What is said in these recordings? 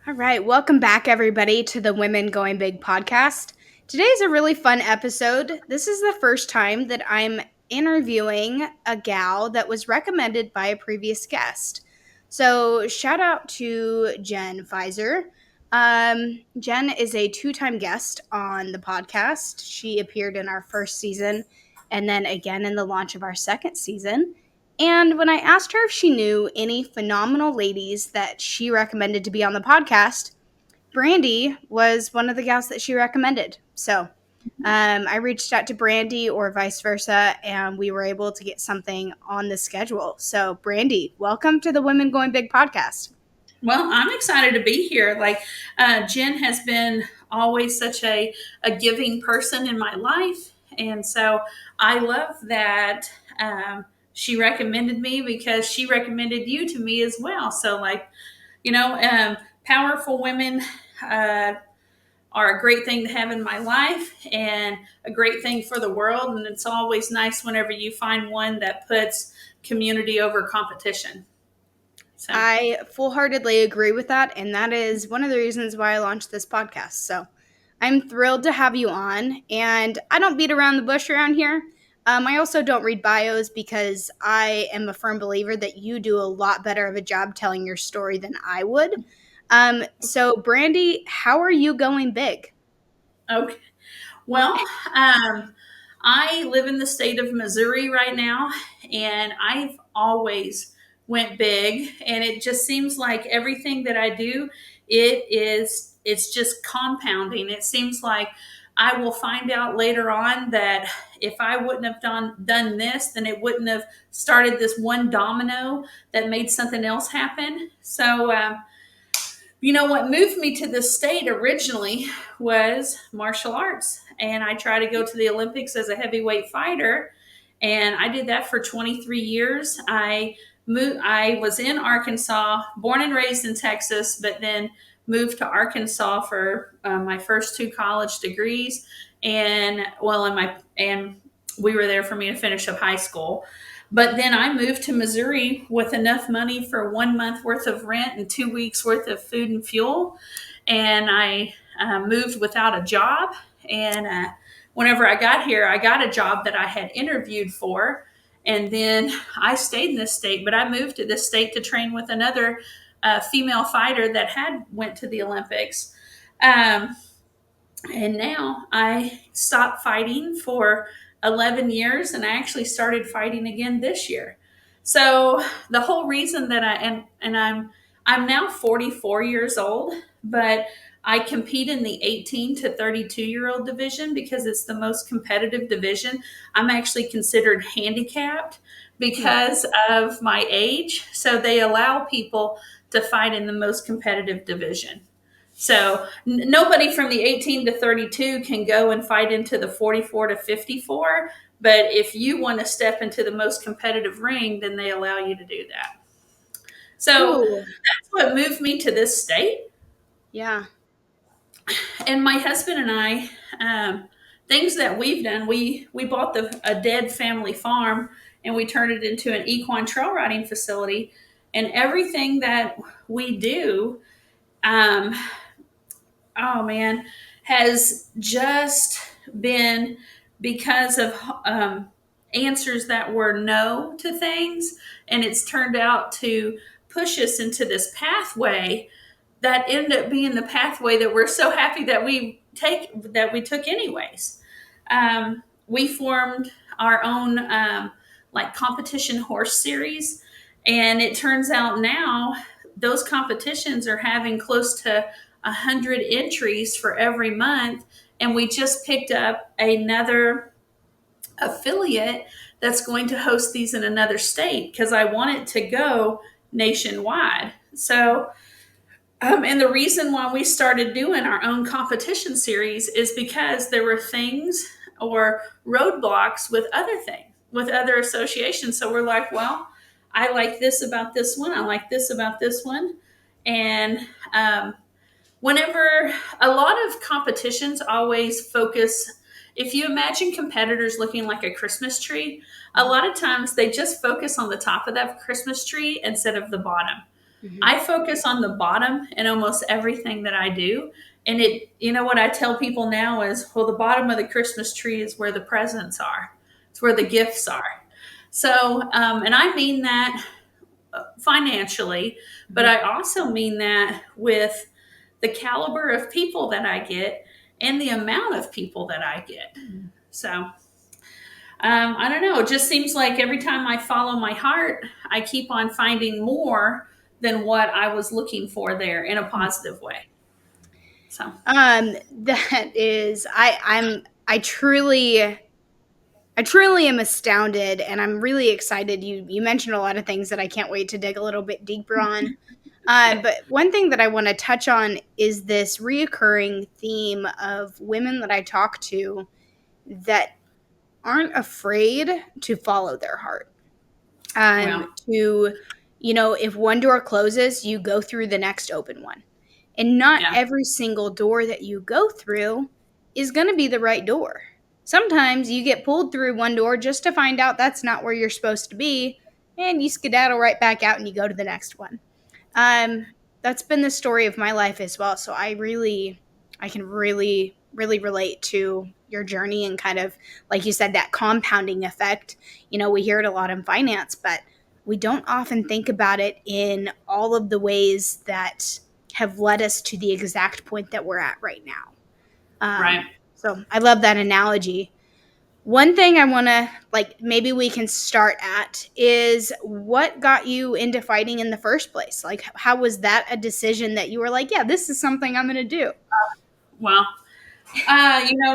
All right, welcome back, everybody, to the Women Going Big podcast. Today's a really fun episode. This is the first time that I'm interviewing a gal that was recommended by a previous guest. So, shout out to Jen Fizer. Jen is a two-time guest on the podcast. She appeared in our first season and then again in the launch of our second season. And when I asked her if she knew any phenomenal ladies that she recommended to be on the podcast, Brandy was one of the gals that she recommended. So I reached out to Brandy or vice versa, and we were able to get something on the schedule. So, Brandy, welcome to the Women Going Big podcast. Well, I'm excited to be here. Jen has been always such a giving person in my life. And so I love that she recommended me because she recommended you to me as well. So, powerful women are a great thing to have in my life and a great thing for the world. And it's always nice whenever you find one that puts community over competition. So. I full heartedly agree with that. And that is one of the reasons why I launched this podcast. So I'm thrilled to have you on. And I don't beat around the bush around here. I also don't read bios because I am a firm believer that you do a lot better of a job telling your story than I would. So, Brandy, how are you going big? Okay. Well, I live in the state of Missouri right now, and I've always went big, and it just seems like everything that I do, it's just compounding. It seems like I will find out later on that if I wouldn't have done this, then it wouldn't have started this one domino that made something else happen. So, what moved me to this state originally was martial arts. And I tried to go to the Olympics as a heavyweight fighter. And I did that for 23 years. I was in Arkansas, born and raised in Texas, but then moved to Arkansas for my first two college degrees. And we were there for me to finish up high school. But then I moved to Missouri with enough money for 1 month worth of rent and 2 weeks worth of food and fuel. And I moved without a job. And whenever I got here, I got a job that I had interviewed for. And then I stayed in this state, but I moved to this state to train with another female fighter that had went to the Olympics. Um, and now I stopped fighting for 11 years, and I actually started fighting again this year. So the whole reason that I'm now 44 years old, but I compete in the 18 to 32-year-old division because it's the most competitive division. I'm actually considered handicapped because of my age. So they allow people to fight in the most competitive division. So nobody from the 18 to 32 can go and fight into the 44 to 54. But if you want to step into the most competitive ring, then they allow you to do that. So Ooh, that's what moved me to this state. yeah. And my husband and I, things that we've done, we bought a dead family farm and we turned it into an equine trail riding facility. And everything that we do, um, oh man, has just been because of answers that were no to things. And it's turned out to push us into this pathway that ended up being the pathway that we're so happy that we took anyways. We formed our own like competition horse series, and it turns out now those competitions are having close to 100 entries for every month, and we just picked up another affiliate that's going to host these in another state because I want it to go nationwide. So and the reason why we started doing our own competition series is because there were things or roadblocks with other associations. So we're like, well, I like this about this one. I like this about this one. And whenever a lot of competitions always focus, if you imagine competitors looking like a Christmas tree, a lot of times they just focus on the top of that Christmas tree instead of the bottom. Mhm. I focus on the bottom in almost everything that I do. And what I tell people now is, well, the bottom of the Christmas tree is where the presents are. It's where the gifts are. So, and I mean that financially, but Mhm. I also mean that with the caliber of people that I get and the amount of people that I get. So, I don't know. It just seems like every time I follow my heart, I keep on finding more than what I was looking for there in a positive way. So, That is, I truly am astounded, and I'm really excited. You mentioned a lot of things that I can't wait to dig a little bit deeper on. yeah, But one thing that I want to touch on is this reoccurring theme of women that I talk to that aren't afraid to follow their heart. well, To, if one door closes, you go through the next open one. And not yeah, every single door that you go through is going to be the right door. Sometimes you get pulled through one door just to find out that's not where you're supposed to be, and you skedaddle right back out and you go to the next one. That's been the story of my life as well. So I can really relate to your journey and kind of, like you said, that compounding effect. We hear it a lot in finance, but we don't often think about it in all of the ways that have led us to the exact point that we're at right now. right. So I love that analogy. One thing I want to, like, maybe we can start at is what got you into fighting in the first place? Like, how was that a decision that you were like, yeah, this is something I'm going to do? Well,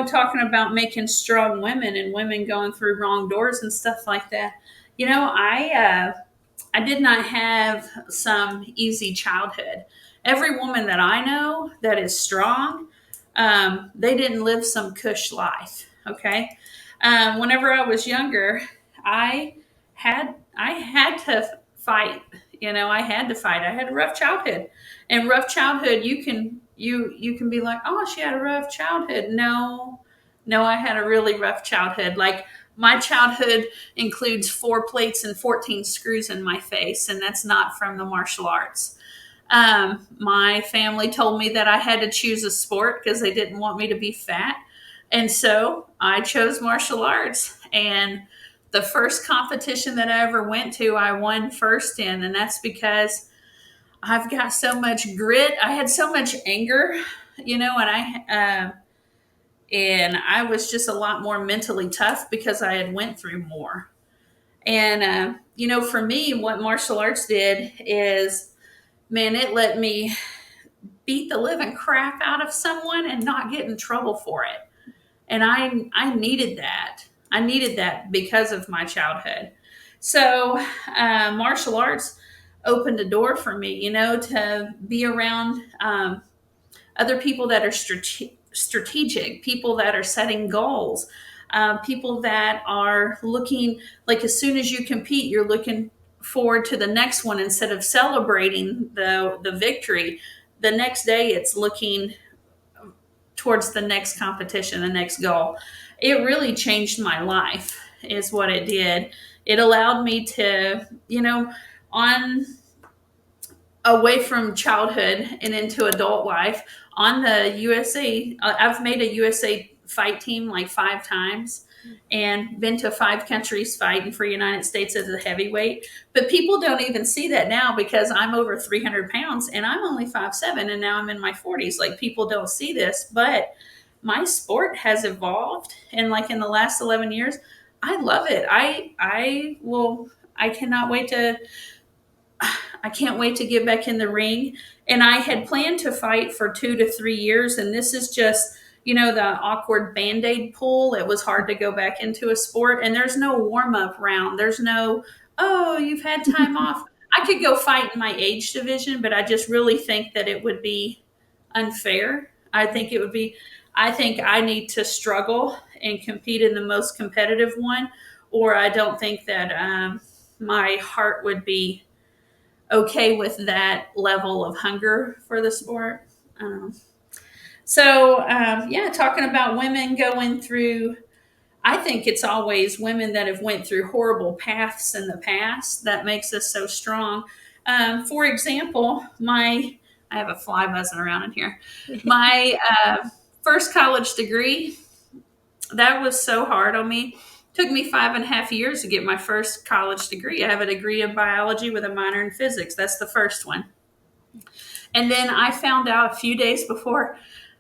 talking about making strong women and women going through wrong doors and stuff like that. I did not have some easy childhood. Every woman that I know that is strong, they didn't live some cush life. Okay, whenever I was younger, I I had to fight. I had to fight. I had a rough childhood, and rough childhood, you can be like, oh, she had a rough childhood. No, no, I had a really rough childhood. Like, my childhood includes 4 plates and 14 screws in my face, and that's not from the martial arts. My family told me that I had to choose a sport because they didn't want me to be fat. And so I chose martial arts. And the first competition that I ever went to, I won first in. And that's because I've got so much grit. I had so much anger, and I was just a lot more mentally tough because I had went through more. And for me, what martial arts did is, man, it let me beat the living crap out of someone and not get in trouble for it. And I needed that. I needed that because of my childhood. So martial arts opened a door for me, to be around other people that are strategic, people that are setting goals, people that are looking, like, as soon as you compete, you're looking forward to the next one instead of celebrating the victory. The next day, it's looking towards the next competition, the next goal. It really changed my life, is what it did. It allowed me to, on away from childhood and into adult life, on the USA. I've made a USA fight team like 5 times and been to 5 countries fighting for United States as a heavyweight. But people don't even see that now because I'm over 300 pounds and I'm only 5'7", and now I'm in my 40s. Like, people don't see this, but my sport has evolved. And like in the last 11 years, I love it. I cannot wait to I can't wait to get back in the ring. And I had planned to fight for 2 to 3 years. And this is just, the awkward band aid pull. It was hard to go back into a sport. And there's no warm up round. There's no, oh, you've had time off. I could go fight in my age division, but I just really think that it would be unfair. I think I need to struggle and compete in the most competitive one, or I don't think that my heart would be okay with that level of hunger for the sport. Yeah, talking about women going through, I think it's always women that have went through horrible paths in the past that makes us so strong. For example, I have a fly buzzing around in here. My first college degree, that was so hard on me. Took me 5.5 years to get my first college degree. I have a degree in biology with a minor in physics. That's the first one. And then I found out a few days before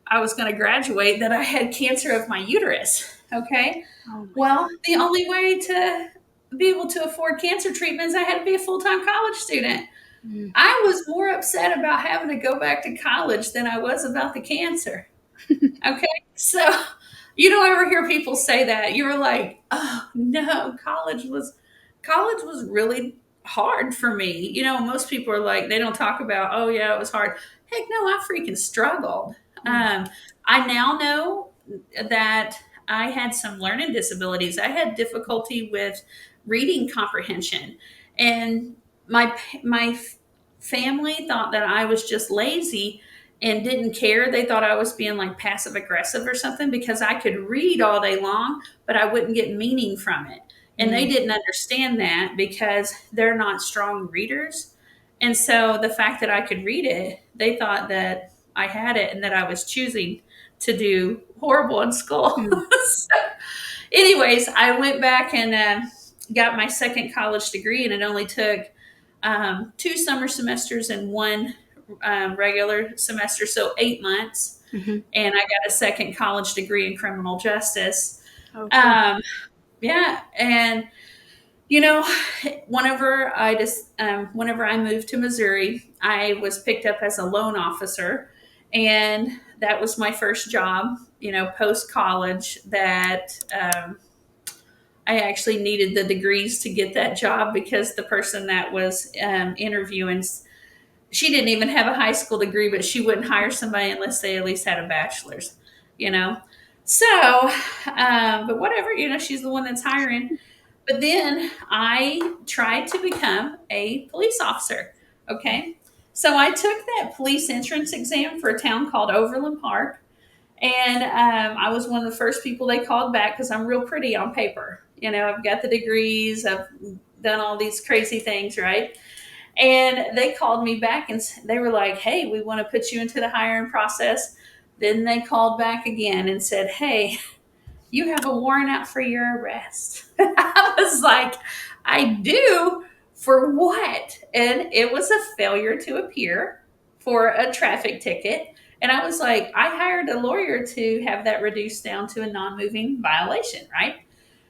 I was going to graduate that I had cancer of my uterus. Okay. Oh my Well, the only way to be able to afford cancer treatments, I had to be a full time college student. God. I was more upset about having to go back to college than I was about the cancer. Okay. So you don't ever hear people say that. You were like, oh no, college was really hard for me. Most people are like, they don't talk about, oh yeah, it was hard. Heck no, I freaking struggled. Um, I now know that I had some learning disabilities. I had difficulty with reading comprehension, and my family thought that I was just lazy and didn't care. They thought I was being like passive aggressive or something because I could read all day long, but I wouldn't get meaning from it. And they didn't understand that because they're not strong readers. And so the fact that I could read it, they thought that I had it and that I was choosing to do horrible in school. So, anyways, I went back and got my second college degree, and it only took 2 summer semesters and one regular semester, so 8 months. And I got a second college degree in criminal justice. Oh, cool. Um, yeah, and you know, whenever I moved to Missouri, I was picked up as a loan officer, and that was my first job. Post college, that I actually needed the degrees to get that job because the person that was interviewing, she didn't even have a high school degree, but she wouldn't hire somebody unless they at least had a bachelor's, you know? So, but whatever, she's the one that's hiring. But then I tried to become a police officer. Okay. So I took that police entrance exam for a town called Overland Park. And I was one of the first people they called back because I'm real pretty on paper. I've got the degrees, I've done all these crazy things, right? And they called me back and they were like, hey, we want to put you into the hiring process. Then they called back again and said, hey, you have a warrant out for your arrest. I was like, I do? For what? And it was a failure to appear for a traffic ticket. And I was like, I hired a lawyer to have that reduced down to a non moving violation, right?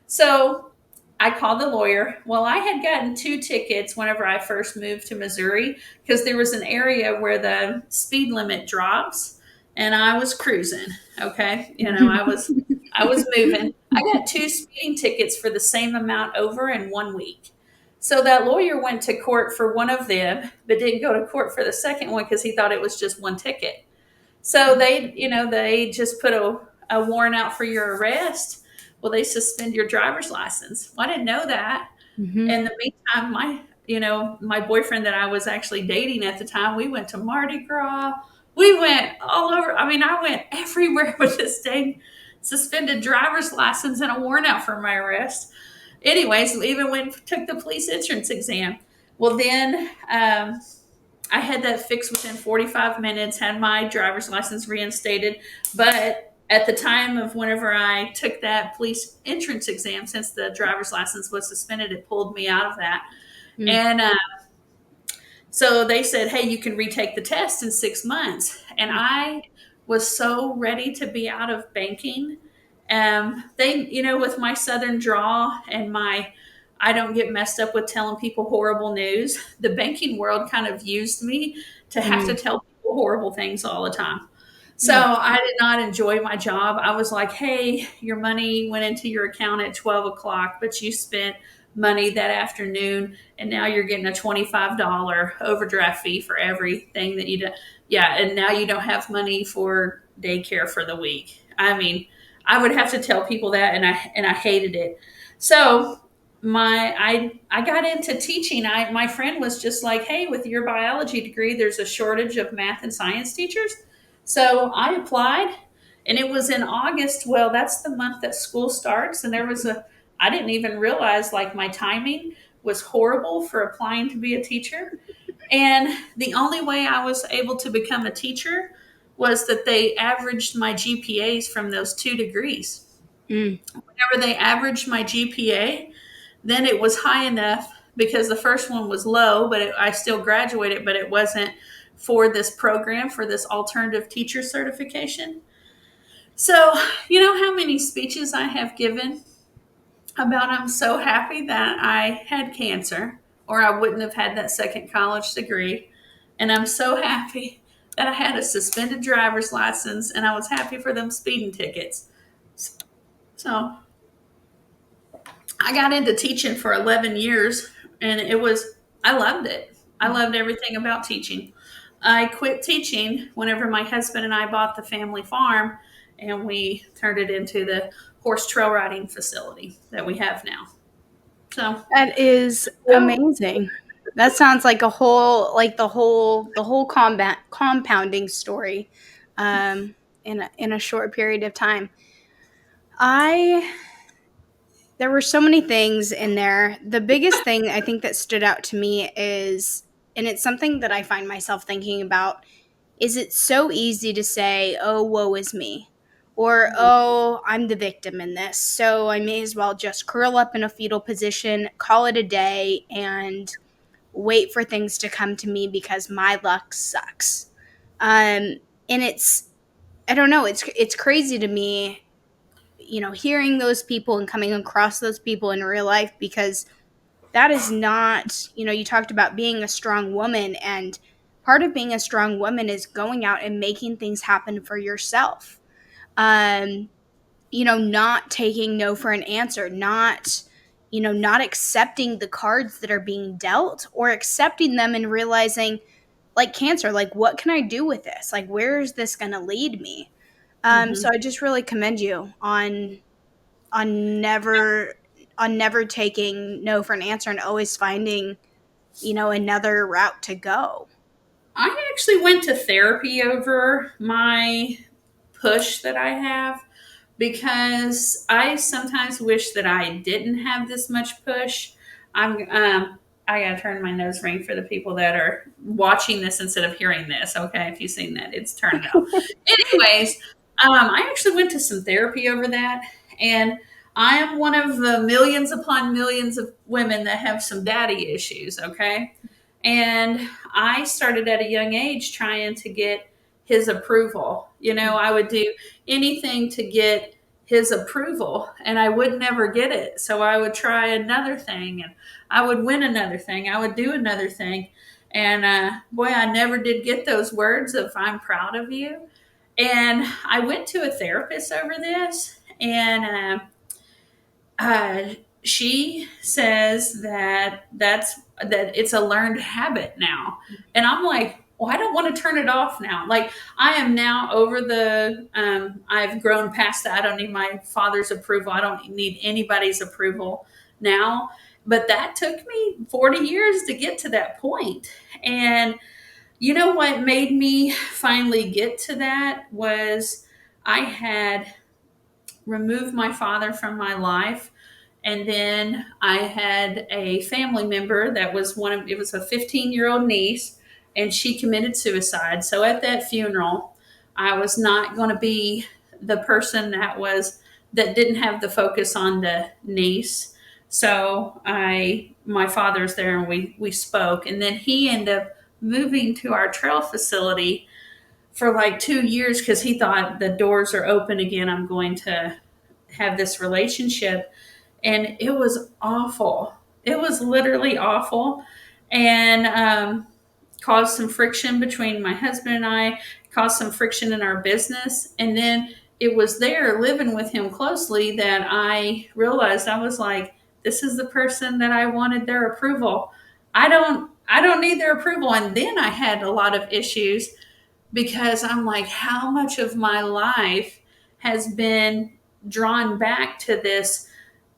So I called the lawyer. Well, I had gotten 2 tickets whenever I first moved to Missouri because there was an area where the speed limit drops, and I was cruising. Okay. I was moving. I got 2 speeding tickets for the same amount over in 1 week. So that lawyer went to court for one of them, but didn't go to court for the second one because he thought it was just one ticket. So they just put a warrant out for your arrest. Well, they suspend your driver's license. Well, I didn't know that. In the meantime, my boyfriend that I was actually dating at the time, we went to Mardi Gras. We went all over. I mean, I went everywhere with this dang suspended driver's license and a warrant out for my arrest. Anyways, we even took the police entrance exam. Well, then I had that fixed within 45 minutes, had my driver's license reinstated. But at the time of whenever I took that police entrance exam, since the driver's license was suspended, it pulled me out of that. And so they said, hey, you can retake the test in 6 months. And I was so ready to be out of banking. With my Southern drawl and I don't get messed up with telling people horrible news. The banking world kind of used me to have to tell people horrible things all the time. So I did not enjoy my job. I was like, hey, your money went into your account at 12 o'clock, but you spent money that afternoon, and now you're getting a $25 overdraft fee for everything that you do. Yeah, and now you don't have money for daycare for the week. I mean, I would have to tell people that, and I hated it. So I got into teaching. My friend was just like, hey, with your biology degree, there's a shortage of math and science teachers. So I applied, and it was in August. Well, that's the month that school starts, and I didn't even realize like my timing was horrible for applying to be a teacher. And the only way I was able to become a teacher was that they averaged my GPAs from those 2 degrees. Mm. Whenever they averaged my GPA, then it was high enough because the first one was low, but I still graduated, but it wasn't for this program, for this alternative teacher certification. So, you know how many speeches I have given about I'm so happy that I had cancer or I wouldn't have had that second college degree. And I'm so happy that I had a suspended driver's license and I was happy for them speeding tickets. So I got into teaching for 11 years and I loved it. I loved everything about teaching. I quit teaching whenever my husband and I bought the family farm and we turned it into the horse trail riding facility that we have now. So, That is yeah. amazing. That sounds like a whole, like the whole compounding story, in a short period of time. I There were so many things in there. The biggest thing I think that stood out to me is, and it's something that I find myself thinking about, is it's so easy to say, "Oh, woe is me," or "Oh, I'm the victim in this, so I may as well just curl up in a fetal position, call it a day, and wait for things to come to me because my luck sucks." And I don't know, it's crazy to me, hearing those people and coming across those people in real life, because that is not, you talked about being a strong woman, and part of being a strong woman is going out and making things happen for yourself. Um, not taking no for an answer, not accepting the cards that are being dealt, or accepting them and realizing, like cancer, like, what can I do with this? Like, where is this going to lead me? So Mm-hmm. I just really commend you on never on never taking no for an answer, and always finding, another route to go. I actually went to therapy over my push that I have because I sometimes wish that I didn't have this much push. I gotta turn my nose ring for the people that are watching this instead of hearing this. Okay, if you've seen that, it's turned out. Anyways, I actually went to some therapy over that, and I am one of the millions upon millions of women that have some daddy issues. Okay, and I started at a young age trying to get his approval. You know, I would do anything to get his approval and I would never get it. So I would try another thing and I would win another thing. I would do another thing. And boy, I never did get those words of I'm proud of you. And I went to a therapist over this, and she says that it's a learned habit now, and I'm like, well, I don't want to turn it off now. Like, I am now over the. I've grown past that. I don't need my father's approval. I don't need anybody's approval now. But that took me 40 years to get to that point, and you know what made me finally get to that was I had removed my father from my life, and then I had a family member that was it was a 15-year-old niece, and she committed suicide. So at that funeral, I was not going to be the person that didn't have the focus on the niece. So my father's there, and we spoke, and then he ended up moving to our trail facility for like 2 years because he thought the doors are open again. I'm going to have this relationship, and it was awful. It was literally awful, and caused some friction between my husband and I. Caused some friction in our business, and then it was there living with him closely that I realized I was like, this is the person that I wanted their approval. I don't need their approval. And then I had a lot of issues because I'm like, how much of my life has been drawn back to this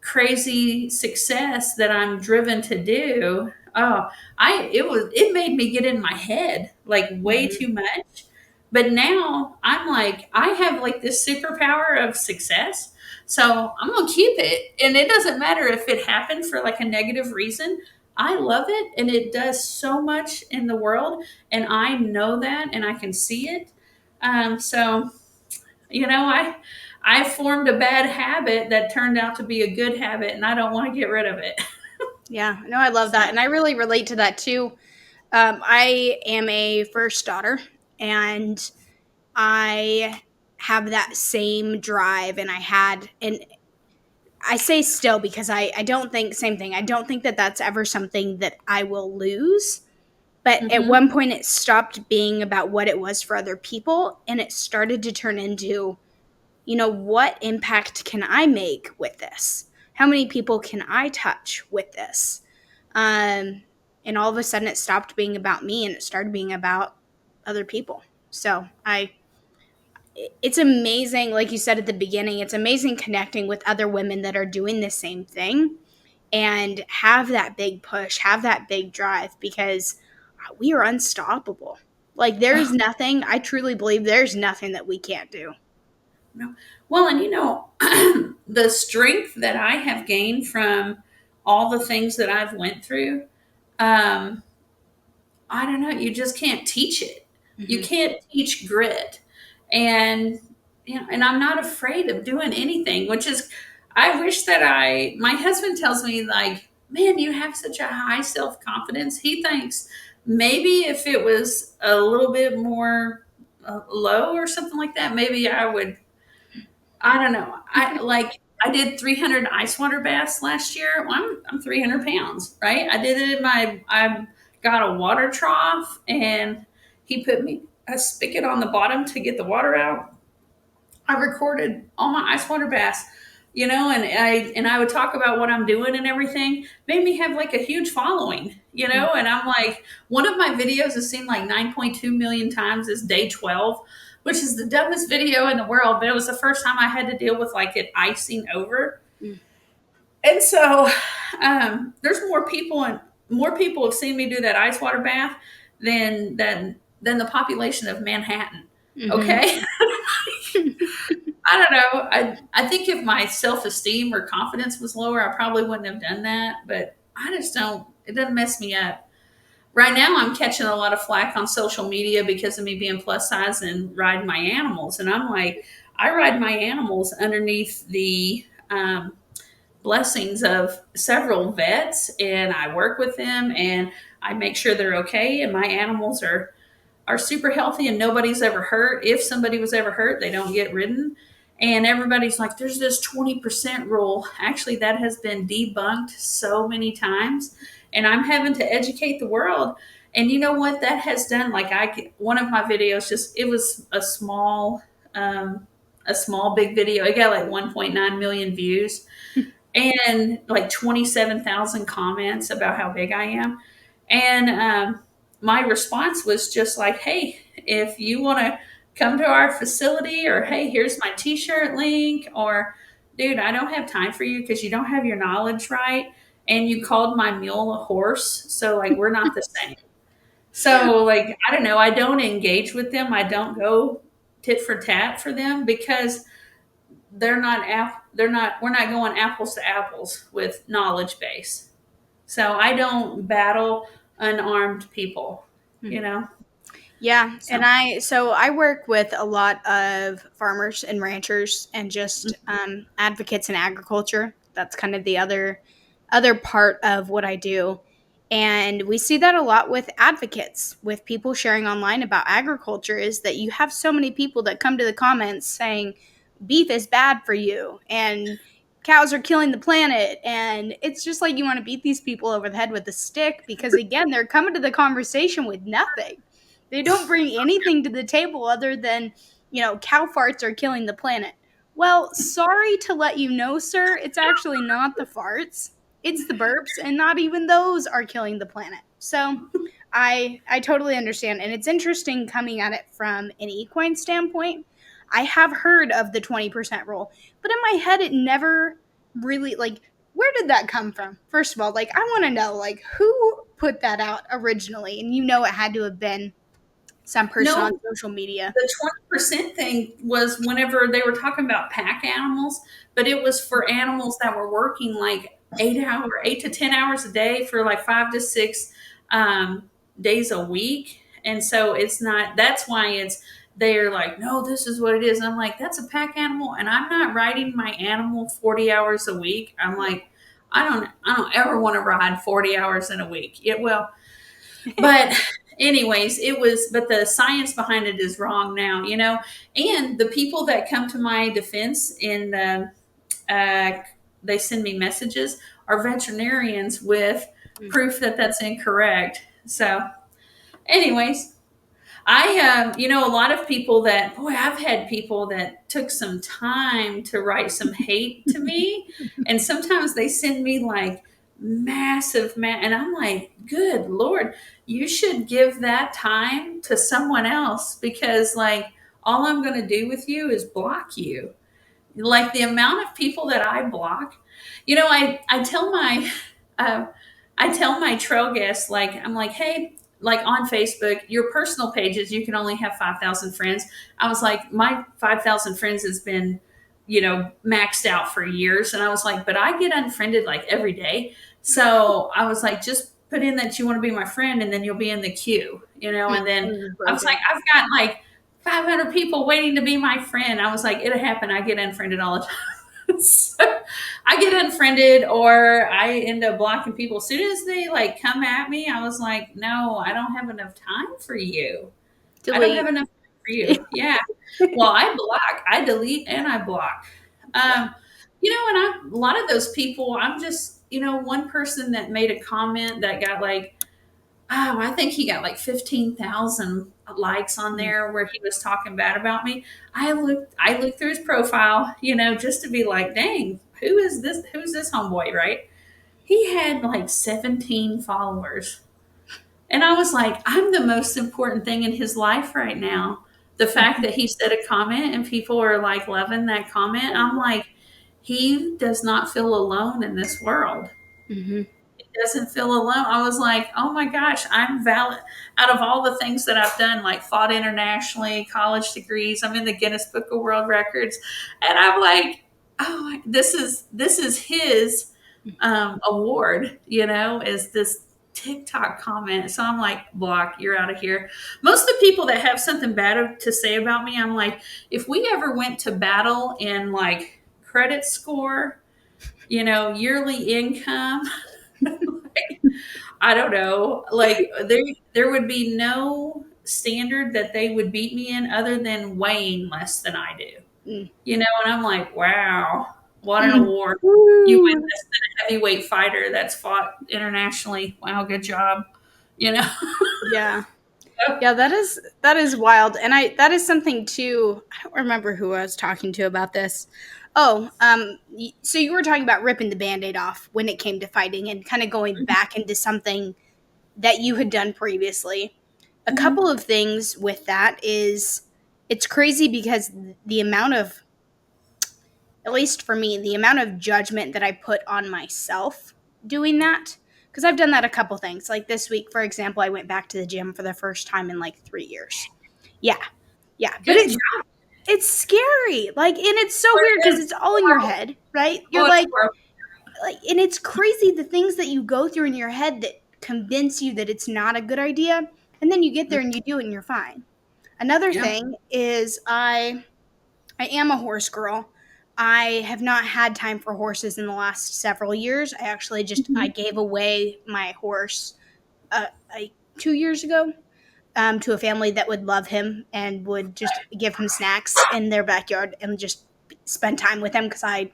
crazy success that I'm driven to do? Oh, it made me get in my head like way Mhm. too much. But now I'm like, I have like this superpower of success. So I'm gonna keep it. And it doesn't matter if it happened for like a negative reason. I love it, and it does so much in the world, and I know that, and I can see it. So I formed a bad habit that turned out to be a good habit, and I don't want to get rid of it. Yeah, no, I love that. So, And I really relate to that too. I am a first daughter, and I have that same drive. And I say still because I don't think, same thing, I don't think that that's ever something that I will lose. But at hmm one point, it stopped being about what it was for other people, and it started to turn into, what impact can I make with this? How many people can I touch with this? Um, and all of a sudden, it stopped being about me and it started being about other people. So it's amazing, like you said at the beginning, it's amazing connecting with other women that are doing the same thing and have that big push, have that big drive because we are unstoppable. Like, there's nothing, I truly believe there's nothing that we can't do. no. Well, and the strength that I have gained from all the things that I've went through, um, I don't know, you just can't teach it. You Hmm. can't teach grit. And and I'm not afraid of doing anything, which is I wish that my husband tells me like, "Man, you have such a high self-confidence." He thinks maybe if it was a little bit more low or something like that, maybe I don't know. I did 300 ice water baths last year. Well, I'm 300 pounds, right? I did it in I got a water trough, and he put me a spigot on the bottom to get the water out. I recorded all my ice water baths, and I would talk about what I'm doing and everything. Made me have like a huge following, and I'm like, one of my videos is seen like 9.2 million times is day 12, which is the dumbest video in the world, but it was the first time I had to deal with like it icing over. And so there's more people have seen me do that ice water bath than the population of Manhattan. Hmm. Okay. I don't know. I think if my self esteem or confidence was lower, I probably wouldn't have done that. But I just don't. It doesn't mess me up. Right now, I'm catching a lot of flack on social media because of me being plus size and riding my animals. And I'm like, I ride my animals underneath the blessings of several vets, and I work with them, and I make sure they're okay. And my animals are super healthy, and nobody's ever hurt. If somebody was ever hurt, they don't get ridden. And everybody's like, there's this 20% rule. Actually, that has been debunked so many times. And I'm having to educate the world. And you know what that has done? Like one of my videos, it was um, a small, big video. It got like 1.9 million views and like 27,000 comments about how big I am. And my response was just like, hey, if you want to come to our facility, or hey, here's my t shirt link, or dude, I don't have time for you because you don't have your knowledge right. And you called my mule a horse. So, like, we're not the same. So, like, I don't know. I don't engage with them. I don't go tit for tat for them because we're not going apples to apples with knowledge base. So I don't battle unarmed people, you know. Yeah, So and I work with a lot of farmers and ranchers and just advocates in agriculture. That's kind of the other part of what I do. And we see that a lot with advocates, with people sharing online about agriculture, is that you have so many people that come to the comments saying beef is bad for you and cows are killing the planet. And it's just like you want to beat these people over the head with a stick because, again, they're coming to the conversation with nothing. They don't bring anything to the table other than, cow farts are killing the planet. Well, sorry to let you know, sir, it's actually not the farts. It's the burps, and not even those are killing the planet. So I totally understand. And it's interesting coming at it from an equine standpoint. I have heard of the 20% rule, but in my head, it never really, like, where did that come from? First of all, like, I want to know, like, who put that out originally? And it had to have been some person on no, social media. the 20% thing was whenever they were talking about pack animals, but it was for animals that were working like 8 to 10 hours a day for like 5 to 6 days a week. And so it's not, that's why they're like, no, this is what it is. And I'm like, that's a pack animal. And I'm not riding my animal 40 hours a week. I'm like, I don't ever want to ride 40 hours in a week. It will, but anyways, but the science behind it is wrong now, and the people that come to my defense uh, they send me messages are veterinarians with proof that that's incorrect. So anyways, a lot of people that, boy, I've had people that took some time to write some hate to me. And sometimes they send me like massive, and I'm like, good Lord, you should give that time to someone else, because like all I'm going to do with you is block you. Like the amount of people that I block, I tell uh, I tell my trail guests, like, I'm like, hey, like on Facebook, your personal pages, you can only have 5,000 friends. I was like, my 5,000 friends has been, maxed out for years. And I was like, but I get unfriended like every day. So I was like, just put in that you want to be my friend, and then you'll be in the queue, and then I was like, I've got like 500 people waiting to be my friend. I was like, it'll happen. I get unfriended all the time. So I get unfriended, or I end up blocking people. As soon as they like come at me, I was like, no, I don't have enough time for you. I don't have Delete. enough time for you. Yeah. Well, I delete, and I block. And a lot of those people, I'm just, one person that made a comment that got like, oh, I think he got like 15,000 likes on there where he was talking bad about me. I looked through his profile, just to be like, dang, who is this? Who's this homeboy, right? He had like 17 followers. And I was like, I'm the most important thing in his life right now. The fact that he said a comment and people are like loving that comment, I'm like, he does not feel alone in this world. Mm-hmm. Doesn't feel alone. I was like, oh my gosh, I'm valid. Out of all the things that I've done, like fought internationally, college degrees, I'm in the Guinness Book of World Records, and I'm like, oh, this is his award, is this TikTok comment. So I'm like, block, you're out of here. Most of the people that have something bad to say about me, I'm like, if we ever went to battle in like credit score, yearly income. I don't know. Like there would be no standard that they would beat me in other than weighing less than I do. Mm. And I'm like, wow, what an Mm. award. You win Woo. this than a heavyweight fighter that's fought internationally. Wow, good job. You know? Yeah. Yeah, that is wild. And that is something too. I don't remember who I was talking to about this. Oh, so you were talking about ripping the band-aid off when it came to fighting and kind of going back into something that you had done previously. A Mm-hmm. couple of things with that is it's crazy because the amount of, at least for me, the amount of judgment that I put on myself doing that, because I've done that a couple things. Like this week, for example, I went back to the gym for the first time in like 3 years. Yeah. Yeah. But Good it's scary. Like, and it's so weird because it's all in your job. head, right? You're Oh, it's horrible. like, and it's crazy the things that you go through in your head that convince you that it's not a good idea. And then you get there and you do it and you're fine. Another Yeah. thing is I am a horse girl. I have not had time for horses in the last several years. I actually I Mhm. gave away my horse like 2 years ago to a family that would love him and would just give him snacks in their backyard and just spend time with him because I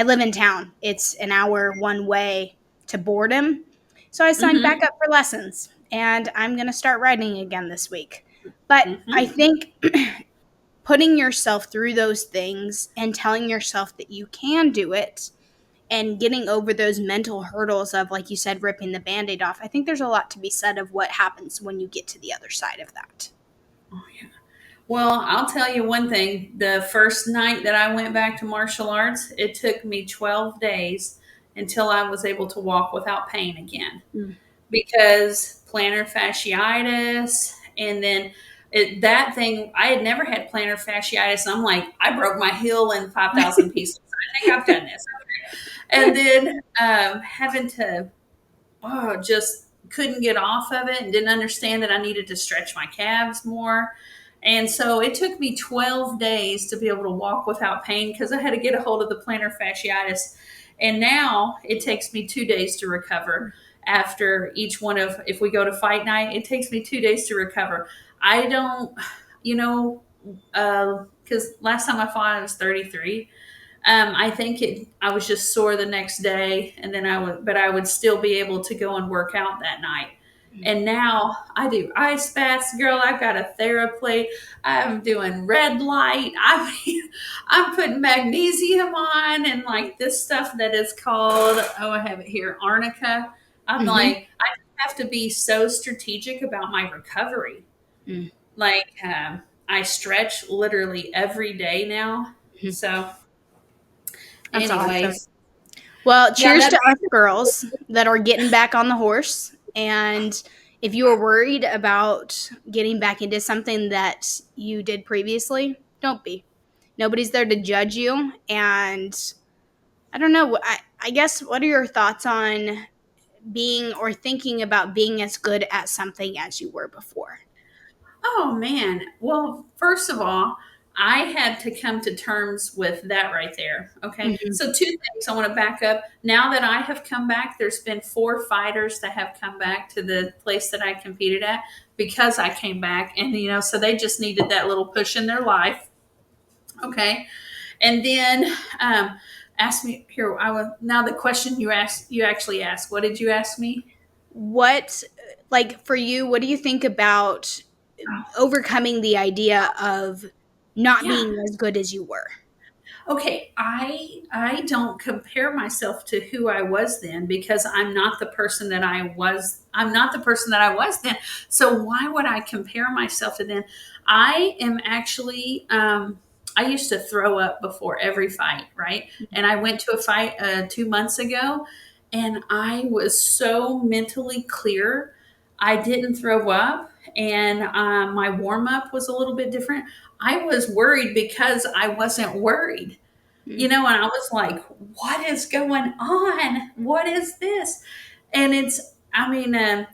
live in town. It's an hour one way to board him. So I signed back Mhm. up for lessons and I'm going to start riding again this week. But I Mhm. think putting yourself through those things and telling yourself that you can do it and getting over those mental hurdles of, like you said, ripping the band-aid off, I think there's a lot to be said of what happens when you get to the other side of that. Oh, yeah. Well, I'll tell you one thing. The first night that I went back to martial arts, it took me 12 days until I was able to walk without pain again, Mm. because plantar fasciitis, and then that thing, I had never had plantar fasciitis. And I'm like, I broke my heel in 5,000 pieces. I think I've done this. And then having to, just couldn't get off of it and didn't understand that I needed to stretch my calves more. And so it took me 12 days to be able to walk without pain because I had to get a hold of the plantar fasciitis. And now it takes me 2 days to recover after each one of, if we go to fight night, it takes me 2 days to recover. I don't, you know, because last time I fought, I was 33. I think I was just sore the next day, and then but I would still be able to go and work out that night. And now I do ice baths, girl. I've got a TheraPlate. I'm doing red light. I'm putting magnesium on and like this stuff that is called, oh, I have it here, arnica. I'm Mhm. like, I have to be so strategic about my recovery. Mm. Like, I stretch literally every day now. Mhm. So, That's awesome. anyways, Well, yeah, cheers to us girls that are getting back on the horse. And if you are worried about getting back into something that you did previously, don't be. Nobody's there to judge you. And I don't know. I guess, what are your thoughts on being or thinking about being as good at something as you were before? oh man. Well, first of all, I had to come to terms with that right there. Okay. Hmm. So, two things I want to back up. Now that I have come back, there's been 4 fighters that have come back to the place that I competed at because I came back. And, so they just needed that little push in their life. Okay. And then, ask me here. Now the question you actually asked, what did you ask me? What, like for you, what do you think about overcoming the idea of not Yeah. being as good as you were? Okay, I don't compare myself to who I was then because I'm not the person that I was. I'm not the person that I was then. So why would I compare myself to then? I am actually. I used to throw up before every fight, right? And I went to a fight 2 months ago, and I was so mentally clear. I didn't throw up, and my warm up was a little bit different. I was worried because I wasn't worried, and I was like, what is going on? What is this? And I mean,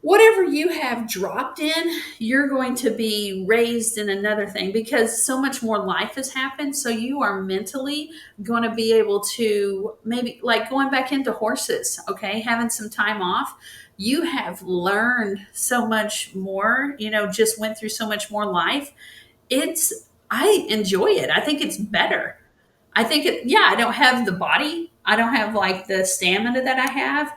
whatever you have dropped in, you're going to be raised in another thing because so much more life has happened. So you are mentally going to be able to maybe like going back into horses, okay, having some time off. You have learned so much more, just went through so much more life. I enjoy it. I think it's better. I think yeah, I don't have the body. I don't have like the stamina that I have,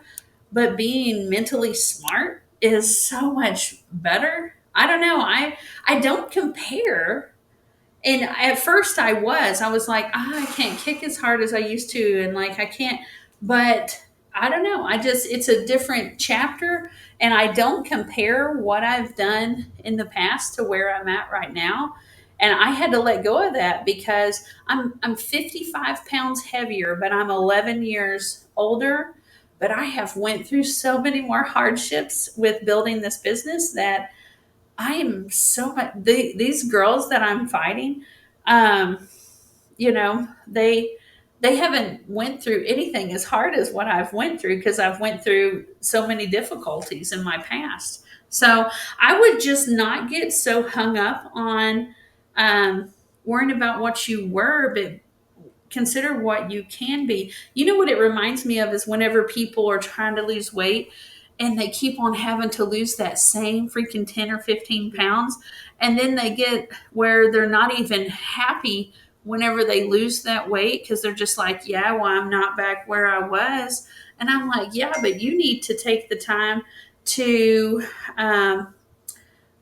but being mentally smart is so much better. I don't know. I don't compare. And at first I was like, I can't kick as hard as I used to. And like, I can't, but I don't know. It's a different chapter. And I don't compare what I've done in the past to where I'm at right now. And I had to let go of that because I'm 55 pounds heavier, but I'm 11 years older. But I have went through so many more hardships with building this business that I am so much. These girls that I'm fighting, um, they haven't went through anything as hard as what I've went through because I've went through so many difficulties in my past. So I would just not get so hung up on worrying about what you were, but consider what you can be. You know what it reminds me of is whenever people are trying to lose weight and they keep on having to lose that same freaking 10 or 15 pounds. And then they get where they're not even happy whenever they lose that weight because they're just like, yeah, well, I'm not back where I was. And I'm like, yeah, but you need to take the time to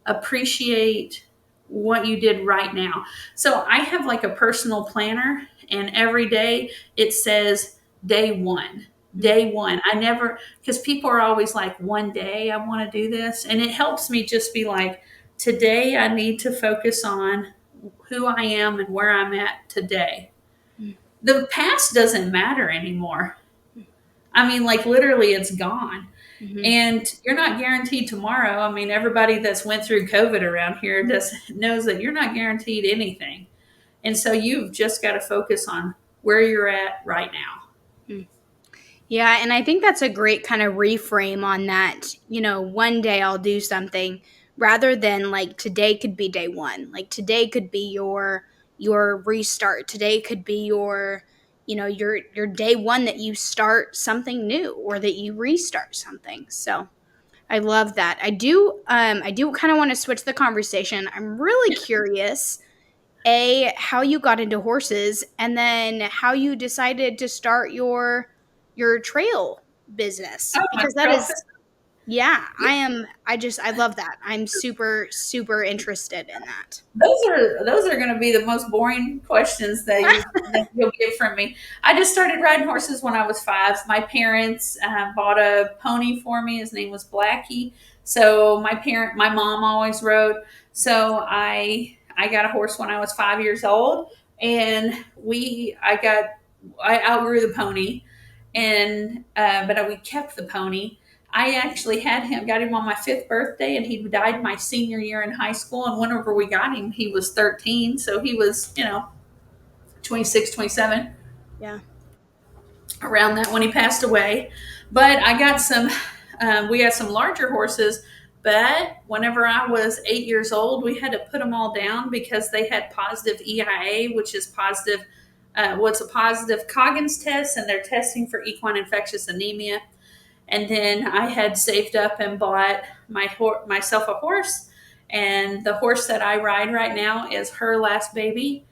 appreciate what you did right now. So I have like a personal planner, and every day it says day one. Day one. I never, because people are always like, one day I want to do this. And it helps me just be like, today I need to focus on who I am and where I'm at today. The past doesn't matter anymore. I mean, like literally, it's gone. Mm-hmm. And you're not guaranteed tomorrow. I mean, everybody that's went through COVID around here knows that you're not guaranteed anything. And so you've just got to focus on where you're at right now. Mm. Yeah, and I think that's a great kind of reframe on that. One day I'll do something rather than like today could be day one. Like today could be your restart. Today could be your day one that you start something new or that you restart something. So I love that. I do kind of want to switch the conversation. I'm really curious, how you got into horses, and then how you decided to start your trail business, Oh, my because that trail is, system. yeah, I love that. I'm super super interested in that. Those are going to be the most boring questions that you'll get from me. I just started riding horses when I was 5. My parents bought a pony for me. His name was Blackie. So my mom always rode. So I got a horse when I was 5 years old, and I outgrew the pony, and but we kept the pony. I actually got him on my 5th birthday, and he died my senior year in high school. And whenever we got him, he was 13. So he was, 26, 27, Yeah. around that when he passed away. But we got some larger horses. But whenever I was 8 years old, we had to put them all down because they had positive EIA, which is positive, what's a positive Coggins test, and they're testing for equine infectious anemia. And then I had saved up and bought myself a horse. And the horse that I ride right now is her last baby,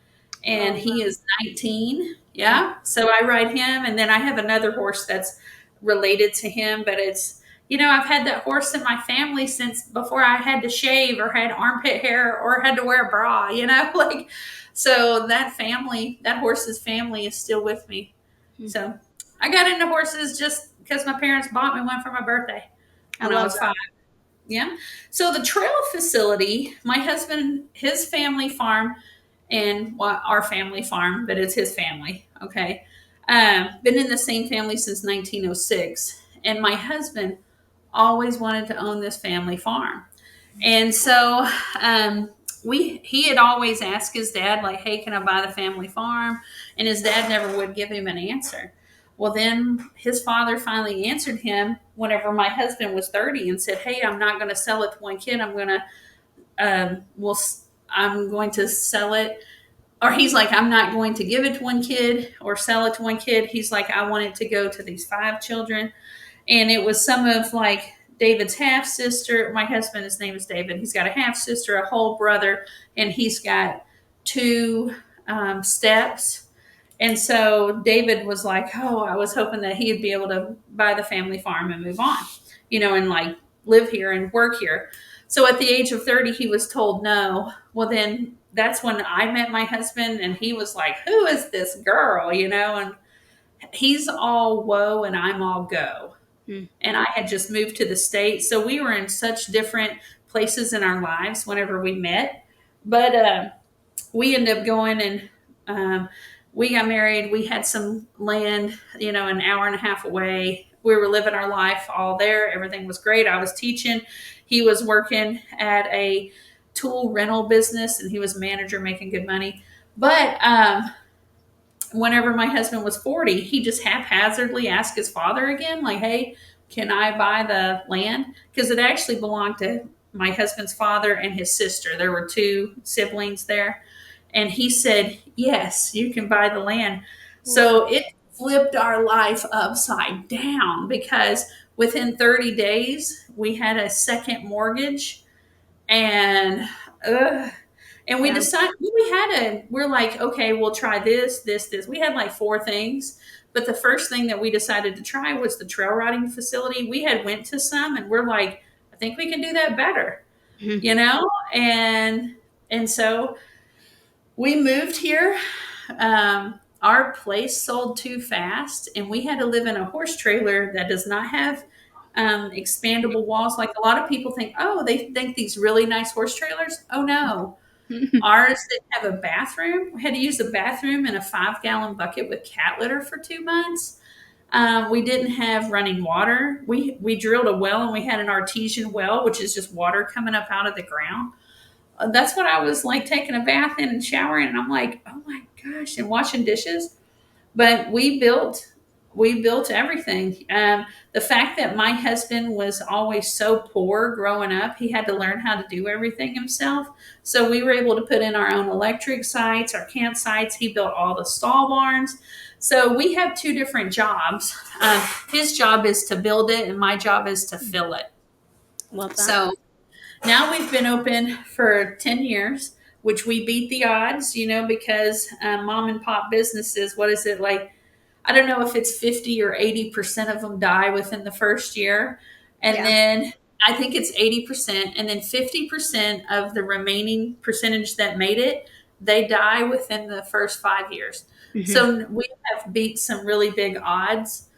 and Oh, he is 19. wow. Yeah. So I ride him. And then I have another horse that's related to him, but I've had that horse in my family since before I had to shave or had armpit hair or had to wear a bra, like, so that horse's family is still with me. Hmm. So I got into horses just because my parents bought me one for my birthday I when I love was 5. Yeah. So the trail facility, my husband, his family farm, and our family farm, but it's his family. Okay. Been in the same family since 1906. And my husband always wanted to own this family farm. And so he had always asked his dad, like, hey, can I buy the family farm? And his dad never would give him an answer. Well, then his father finally answered him whenever my husband was 30 and said, hey, I'm not going to sell it to one kid. Well, I'm going to sell it. Or he's like, I'm not going to give it to one kid or sell it to one kid. He's like, I want it to go to these 5 children. And it was some of like David's half sister. My husband, his name is David. He's got a half sister, a whole brother, and he's got 2 steps. And so David was like, oh, I was hoping that he'd be able to buy the family farm and move on, and like live here and work here. So at the age of 30, he was told no. Well, then that's when I met my husband, and he was like, who is this girl, and he's all whoa and I'm all go. Hmm. And I had just moved to the States. So we were in such different places in our lives whenever we met. But we ended up going, and we got married. We had some land, an hour and a half away. We were living our life all there. Everything was great. I was teaching. He was working at a tool rental business, and he was a manager making good money. But whenever my husband was 40, he just haphazardly asked his father again, like, hey, can I buy the land? Because it actually belonged to my husband's father and his sister. There were 2 siblings there. And he said, yes, you can buy the land. So it flipped our life upside down because within 30 days, we had a second mortgage. And we Yeah. decided we're like, okay, we'll try this. We had like 4 things. But the first thing that we decided to try was the trail riding facility. We had went to some, and we're like, I think we can do that better, Hmm. you know? And so we moved here. Our place sold too fast, and we had to live in a horse trailer that does not have expandable walls. Like a lot of people think, oh, they think these really nice horse trailers. Oh, no. Ours didn't have a bathroom. We had to use the bathroom in a 5-gallon bucket with cat litter for 2 months. We didn't have running water. We drilled a well, and we had an artesian well, which is just water coming up out of the ground. That's what I was like taking a bath in and showering, and I'm like, oh my gosh, and washing dishes. But we built We built everything. The fact that my husband was always so poor growing up, he had to learn how to do everything himself. So we were able to put in our own electric sites, our campsites. He built all the stall barns. So we have two different jobs. His job is to build it, and my job is to fill it. Love that. So now we've been open for 10 years, which we beat the odds, because mom and pop businesses, what is it like? I don't know if it's 50 or 80% of them die within the first year. And Yeah. then I think it's 80%. And then 50% of the remaining percentage that made it, they die within the first 5 years. Mm-hmm. So we have beat some really big odds.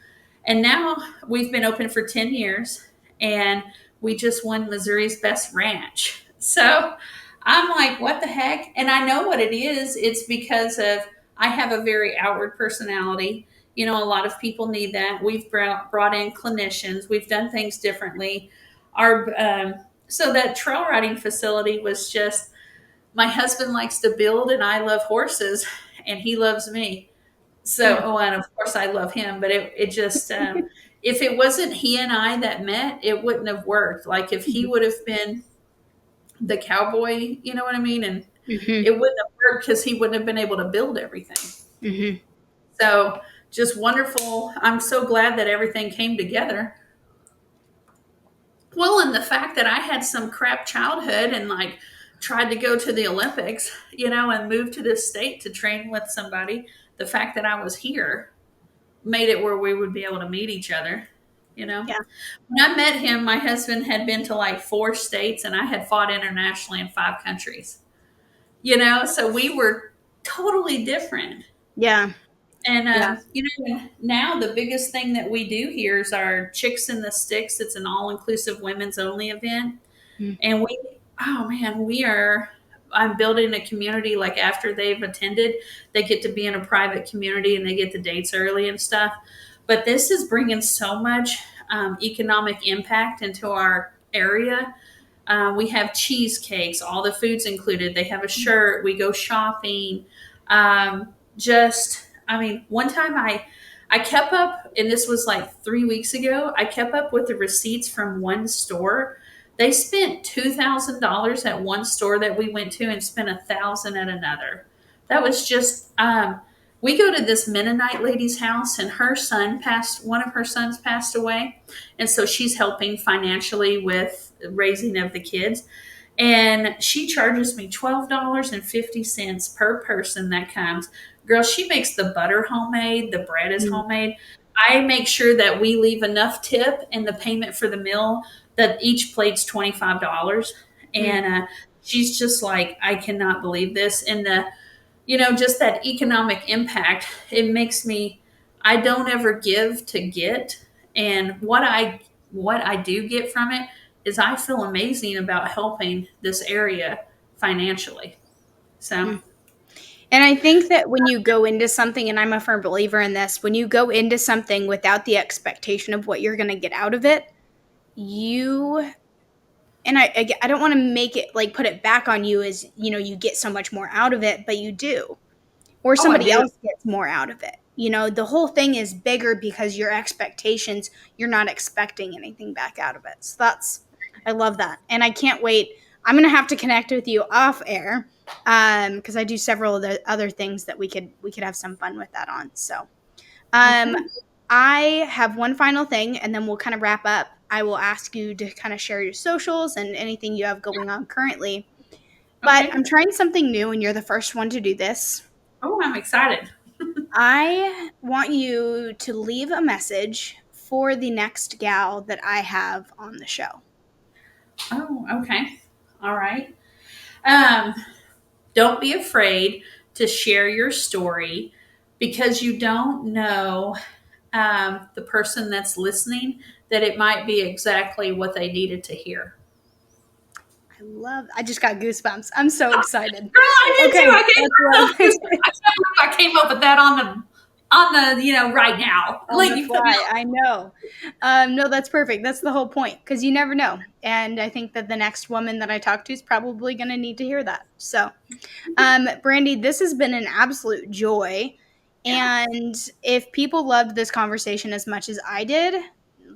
And now we've been open for 10 years and we just won Missouri's best ranch. So I'm like, what the heck? And I know what it is. It's because of I have a very outward personality. A lot of people need that. We've brought in clinicians. We've done things differently. So that trail riding facility was just my husband likes to build, and I love horses, and he loves me. So, Mm. oh, and of course I love him, but it just, if it wasn't he and I that met, it wouldn't have worked. Like if he would have been the cowboy, you know what I mean? And Mm-hmm. it wouldn't have worked because he wouldn't have been able to build everything. Mm-hmm. So just wonderful. I'm so glad that everything came together. Well, and the fact that I had some crap childhood and like tried to go to the Olympics, and moved to this state to train with somebody, the fact that I was here made it where we would be able to meet each other. Yeah. When I met him, my husband had been to like 4 states and I had fought internationally in 5 countries, so we were totally different. Yeah. And, Yeah. now the biggest thing that we do here is our Chicks in the Sticks. It's an all inclusive women's only event. Mm. And oh man, I'm building a community. Like after they've attended, they get to be in a private community and they get the dates early and stuff. But this is bringing so much economic impact into our area. We have cheesecakes, all the foods included. They have a shirt. We go shopping. I mean, one time I kept up, and this was like 3 weeks ago. I kept up with the receipts from one store. They spent $2,000 at one store that we went to, and spent $1,000 at another. That was just. We go to this Mennonite lady's house, and one of her sons passed away, and so she's helping financially with raising of the kids. And she charges me $12.50 per person that comes. Girl, she makes the butter homemade, the bread is Mm. homemade. I make sure that we leave enough tip in the payment for the meal that each plate's $25. Mm. And she's just like, I cannot believe this. And just that economic impact, it makes me, I don't ever give to get. And what I do get from it is I feel amazing about helping this area financially. So, Mm. And I think that when you go into something, and I'm a firm believer in this, when you go into something without the expectation of what you're going to get out of it, you and I don't want to make it like put it back on you as you get so much more out of it, but you do, or oh, I somebody do. else gets more out of it. The whole thing is bigger because your expectations, you're not expecting anything back out of it. So I love that. And I can't wait. I'm going to have to connect with you off air because I do several of the other things that we could have some fun with that on. So um, Okay. I have one final thing and then we'll kind of wrap up. I will ask you to kind of share your socials and anything you have going on currently. But Okay. I'm trying something new and you're the first one to do this. Oh, I'm excited. I want you to leave a message for the next gal that I have on the show. Oh, okay. All right. Um, don't be afraid to share your story because you don't know the person that's listening that it might be exactly what they needed to hear. I just got goosebumps. I'm so excited. Girl, I did too. Okay, let's love I came up with that on the right now. on Like the you put me fly. I know. No, that's perfect. That's the whole point because you never know. And I think that the next woman that I talk to is probably going to need to hear that. So, Brandy, this has been an absolute joy. Yeah. And if people loved this conversation as much as I did,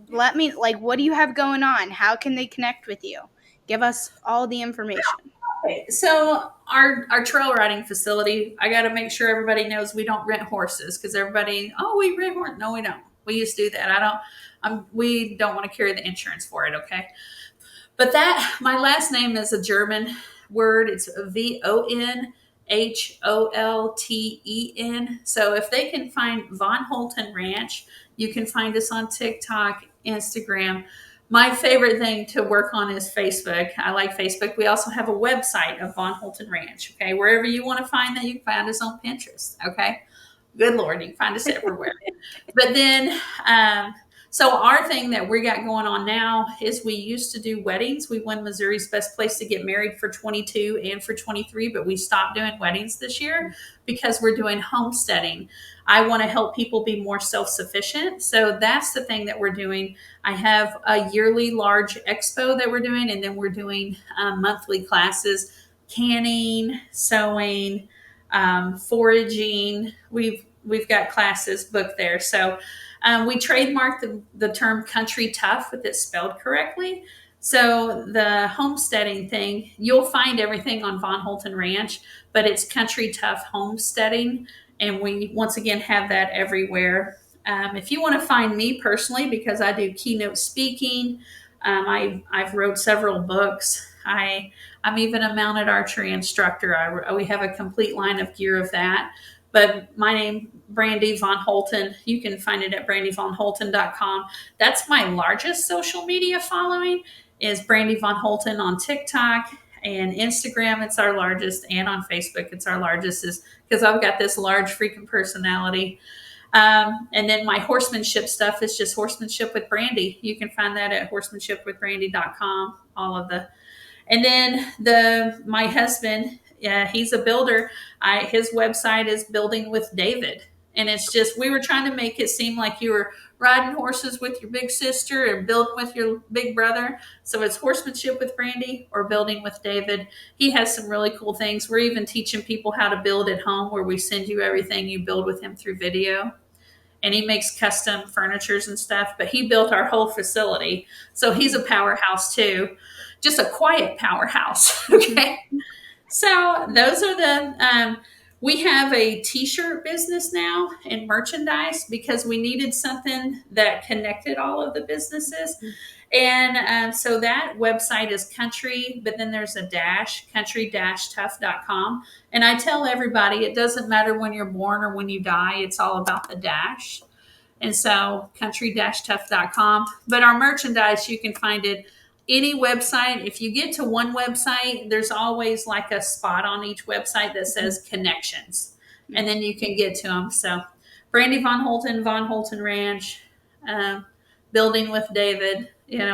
let me, like, what do you have going on? How can they connect with you? Give us all the information. Okay, so our trail riding facility, I got to make sure everybody knows we don't rent horses because everybody, oh, we rent horses. No, we don't. We used to do that. I don't. We don't want to carry the insurance for it. Okay, but that my last name is a German word. It's VonHolten. So if they can find Von Holten Ranch, you can find us on TikTok, Instagram. My favorite thing to work on is Facebook. I like Facebook. We also have a website of Von Holten Ranch. Okay, wherever you want to find that, you can find us on Pinterest. Okay, good Lord, you can find us everywhere. But then, so our thing that we got going on now is we used to do weddings. We won Missouri's best place to get married for 22 and for 23, but we stopped doing weddings this year because we're doing homesteading. I want to help people be more self-sufficient. So that's the thing that we're doing. I have a yearly large expo that we're doing, and then we're doing monthly classes, canning, sewing, foraging. We've got classes booked there. So we trademarked the term country tough with it spelled correctly. So the homesteading thing, you'll find everything on Von Holten Ranch, but it's country tough homesteading. And we once again have that everywhere. If you want to find me personally, because I do keynote speaking, I've wrote several books. I'm even a mounted archery instructor. We have a complete line of gear of that. But my name, Brandy Von Holten, you can find it at brandivonholten.com. That's my largest social media following is Brandy Von Holten on TikTok and Instagram. It's our largest, and on Facebook, it's our largest, is because I've got this large freaking personality. And then my horsemanship stuff is just horsemanship with Brandy. You can find that at horsemanshipwithbrandy.com. All of the and then my husband, yeah, he's a builder. His website is Building with David, and it's just we were trying to make it seem like you were riding horses with your big sister and building with your big brother. So it's horsemanship with Brandy or Building with David. He has some really cool things. We're even teaching people how to build at home, where we send you everything you build with him through video, and he makes custom furnitures and stuff, but he built our whole facility. So he's a powerhouse too, just a quiet powerhouse. Okay. So those are we have a t-shirt business now and merchandise because we needed something that connected all of the businesses. And so that website is country, but then there's a dash, country-tough.com. And I tell everybody, it doesn't matter when you're born or when you die. It's all about the dash. And so country-tough.com. But our merchandise, you can find it any website. If you get to one website, there's always like a spot on each website that says connections. And then you can get to them. So Brandy Von Holten, Von Holten Ranch, Building with David,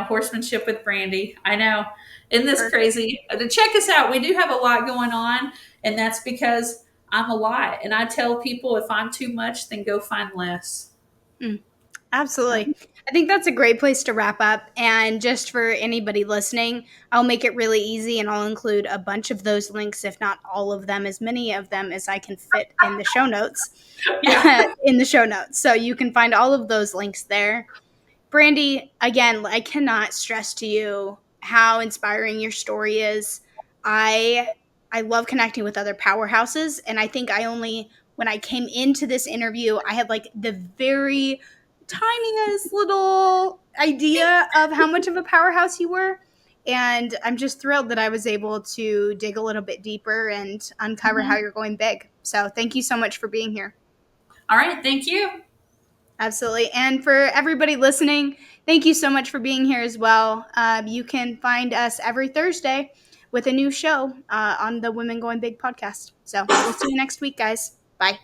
horsemanship with Brandy. I know. Isn't this crazy? To check us out, we do have a lot going on. And that's because I'm a lot. And I tell people if I'm too much, then go find less. Absolutely. I think that's a great place to wrap up. And just for anybody listening, I'll make it really easy and I'll include a bunch of those links, if not all of them, as many of them as I can fit in the show notes. Yeah. In the show notes. So you can find all of those links there. Brandy, again, I cannot stress to you how inspiring your story is. I love connecting with other powerhouses, and I think when I came into this interview, I had like the very tiniest little idea of how much of a powerhouse you were. And I'm just thrilled that I was able to dig a little bit deeper and uncover how you're going big. So thank you so much for being here. All right. Thank you. Absolutely. And for everybody listening, thank you so much for being here as well. You can find us every Thursday with a new show on the Women Going Big podcast. So we'll see you next week, guys. Bye.